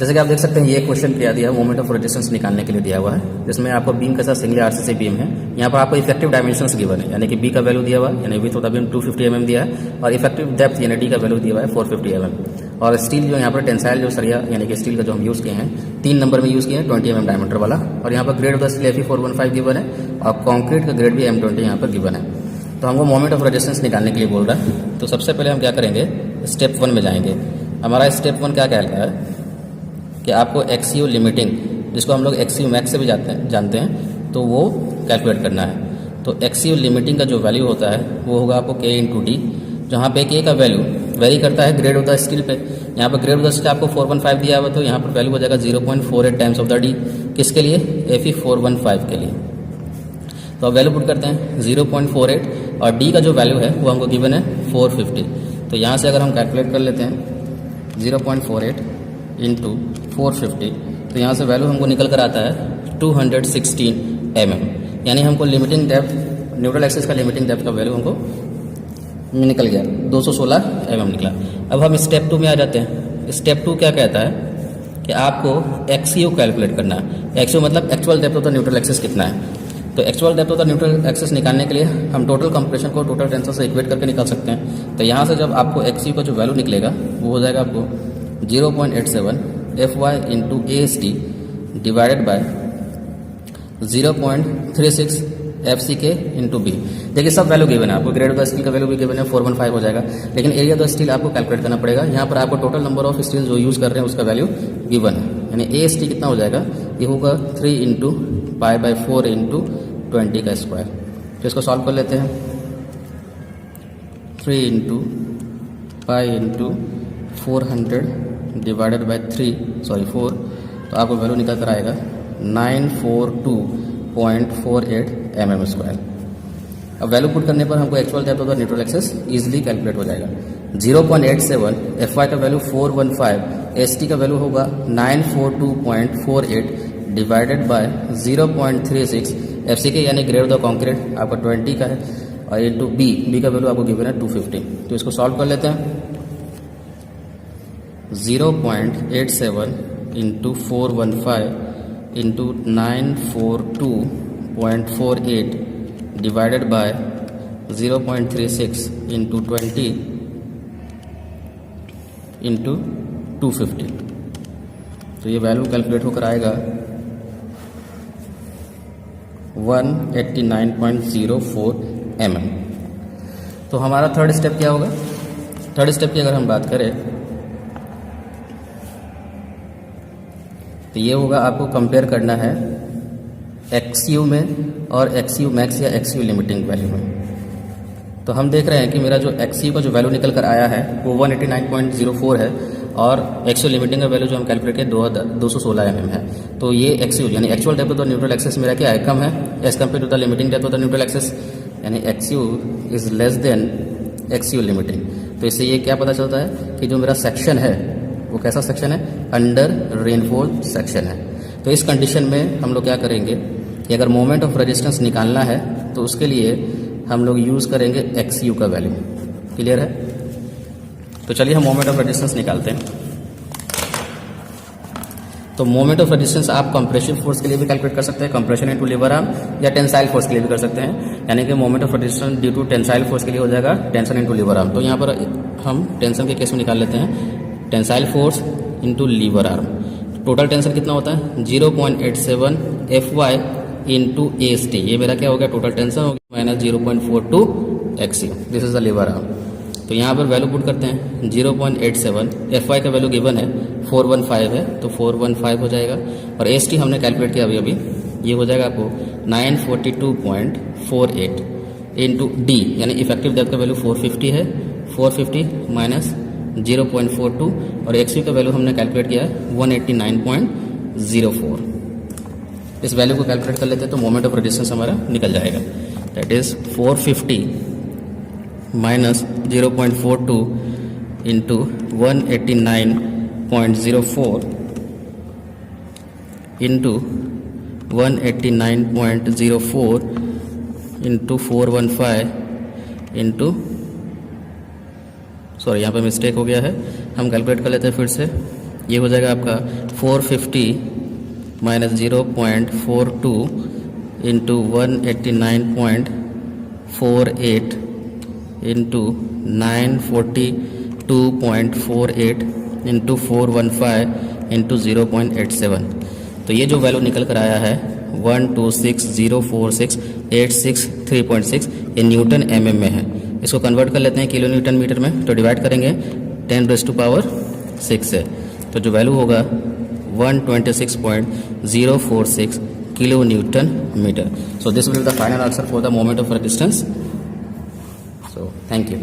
जैसे कि आप देख सकते हैं ये क्वेश्चन क्या दिया है, मोमेंट ऑफ रेजिस्टेंस निकालने के लिए दिया हुआ है, जिसमें आपको बीम के साथ सिंगल आरसीसी बीम है। यहाँ पर आपको इफेक्टिव डायमेंशंस गिवन है, यानी कि बी का वैल्यू दिया हुआ है, यानी width of the beam 250 mm दिया है, और इफेक्टिव डेप्थ यानी डी का वैल्यू दिया हुआ है 450 mm। और स्टील जो यहाँ पर टेंसाइल जो सरिया यानी कि स्टील का जो हम यूज़ किए हैं 3 नंबर में यूज़ किए हैं 20 mm डायमीटर वाला। और यहाँ पर grade of the steel Fe415 given है, और कॉन्क्रीट का ग्रेड भी M20 यहाँ पर गिवन है। तो हमको मोमेंट ऑफ रेजिस्टेंस निकालने के लिए बोल रहा है। तो सबसे पहले हम क्या करेंगे, स्टेप 1 में जाएंगे। हमारा स्टेप 1 क्या कहता है कि आपको एक्सीयू लिमिटिंग, जिसको हम लोग एक्सीयू मैक्स से भी जानते हैं, तो वो कैलकुलेट करना है। तो एक्सीयू लिमिटिंग का जो वैल्यू होता है वो होगा आपको K इंटू डी, जहाँ पे K का वैल्यू वेरी करता है ग्रेड ऑफ द स्टील पे। यहाँ पर ग्रेड ऑफ द स्टील आपको 415 दिया हुआ, तो यहाँ पर वैल्यू हो जाएगा 0.48 टाइम्स ऑफ द डी। किसके लिए? Fe415 के लिए। तो अब वैल्यू पुट करते हैं 0.48, और डी का जो वैल्यू है वो हमको गिवन है 450। तो यहाँ से अगर हम कैलकुलेट कर लेते हैं 0.48 इंटू 450, तो यहाँ से वैल्यू हमको निकल कर आता है 216 mm, यानी हमको लिमिटिंग डेप्थ, न्यूट्रल एक्सिस का लिमिटिंग डेप्थ का वैल्यू हमको निकल गया 216 mm निकला। अब हम स्टेप 2 में आ जाते हैं। स्टेप 2 क्या कहता है कि आपको एक्सीयू कैलकुलेट करना है। एक्सीयू मतलब actual depth of the neutral axis कितना है। तो actual depth of the neutral axis निकालने के लिए हम टोटल कंप्रेशन को टोटल टेंशन से इक्वेट करके निकाल सकते हैं। तो यहाँ से जब आपको एक्सीयू का जो वैल्यू निकलेगा वो हो जाएगा आपको 0.87 Fy into AST divided by 0.36 FCK into B. देखिए सब वैल्यू गिवन है आपको, ग्रेड ऑफ द स्टील का वैल्यू भी गिवन है 415 हो जाएगा, लेकिन एरिया ऑफ द स्टील आपको कैलकुलेट करना पड़ेगा। यहाँ पर आपको टोटल नंबर ऑफ स्टील जो यूज़ कर रहे हैं उसका वैल्यू गिवन है, यानी AST कितना हो जाएगा, ये होगा 3 इंटू पाई बाई 4 इंटू 20 का स्क्वायर। तो इसको सॉल्व कर लेते हैं। 3 into pi into 400 divided by 4, तो आपको वैल्यू निकल कर आएगा 942.48 mm स्क्वायर। अब वैल्यू पुट करने पर हमको actual depth of the neutral axis easily calculate हो जाएगा। 0.87 Fy का वैल्यू 415, ST का वैल्यू होगा 942.48 डिवाइडेड बाय 0.36 FCK यानी ग्रेड ऑफ द कॉन्क्रीट आपका 20 का है, और इंटू बी का वैल्यू आपको गिवन है 250। तो इसको सॉल्व कर लेते हैं। 0.87 into 415 into 942.48 divided by 0.36 into 20 into 250। तो ये वैल्यू कैलकुलेट होकर आएगा 189.04 mm। तो हमारा थर्ड स्टेप क्या होगा? थर्ड स्टेप की अगर हम बात करें तो ये होगा, आपको कंपेयर करना है एक्सीयू में और एक्सीयू मैक्स या एक्सीयू लिमिटिंग वैल्यू में। तो हम देख रहे हैं कि मेरा जो एक्सीयू का जो वैल्यू निकल कर आया है वो 189.04 है, और एक्सीयू लिमिटिंग का वैल्यू जो हम कैलकुलेट किए 216 mm है। तो ये एक्सीयू यानी actual depth of the neutral axis मेरा क्या है, कम है as compared to the limiting depth of the neutral axis, यानी x u is less than x u limiting. तो इससे ये क्या पता चलता है कि जो मेरा सेक्शन है वो कैसा सेक्शन है, अंडर रेनफोर्स सेक्शन है। तो इस कंडीशन में हम लोग क्या करेंगे कि अगर मोमेंट ऑफ रेजिस्टेंस निकालना है तो उसके लिए हम लोग यूज़ करेंगे एक्सीयू का वैल्यू। क्लियर है? तो चलिए हम मोमेंट ऑफ रेजिस्टेंस निकालते हैं। तो मोमेंट ऑफ रेजिस्टेंस आप कंप्रेसिव फोर्स के लिए भी कैलकुलेट कर सकते हैं, कंप्रेशन इनटू लीवर आर्म, या टेंसाइल फोर्स के लिए भी कर सकते हैं। यानी कि moment of resistance due to tensile force के लिए हो जाएगा टेंशन इनटू लीवर आर्म। तो यहाँ पर हम टेंशन के केस में निकाल लेते हैं tensile force into lever arm. Total tension कितना होता है 0.87 Fy इंटू AST। ये मेरा क्या हो गया, टोटल टेंशन हो गया माइनस 0.42 एक्सीयू। This is the lever arm. तो यहाँ पर वैल्यू पुट करते हैं 0.87, Fy का वैल्यू गिवन है 415 है, तो 415 हो जाएगा, और AST हमने कैलकुलेट किया अभी ये हो जाएगा आपको 942.48 इंटू डी, यानी इफेक्टिव डेप्थ का वैल्यू 450 है, 450 माइनस 0.42, और एक्सीयू का वैल्यू हमने कैलकुलेट किया है 189.04। इस वैल्यू को कैलकुलेट कर लेते हैं तो मोमेंट ऑफ रेजिस्टेंस हमारा निकल जाएगा। That is 450 minus 0.42 into 189.04 into 189.04 into 415 into, sorry यहाँ पे मिस्टेक हो गया है, हम कैलकुलेट कर लेते हैं फिर से ये हो जाएगा आपका 450 minus 0.42 into 189.48 into 942.48 into 415 into 0.87। तो ये जो वैल्यू निकल कर आया है 126,046,863.6 ये न्यूटन mm में है। इसको कन्वर्ट कर लेते हैं किलो न्यूटन मीटर में, तो डिवाइड करेंगे 10⁻⁶ से, तो जो वैल्यू होगा 126.046 kilo newton metre. So this will be the final answer for the moment of resistance. So thank you.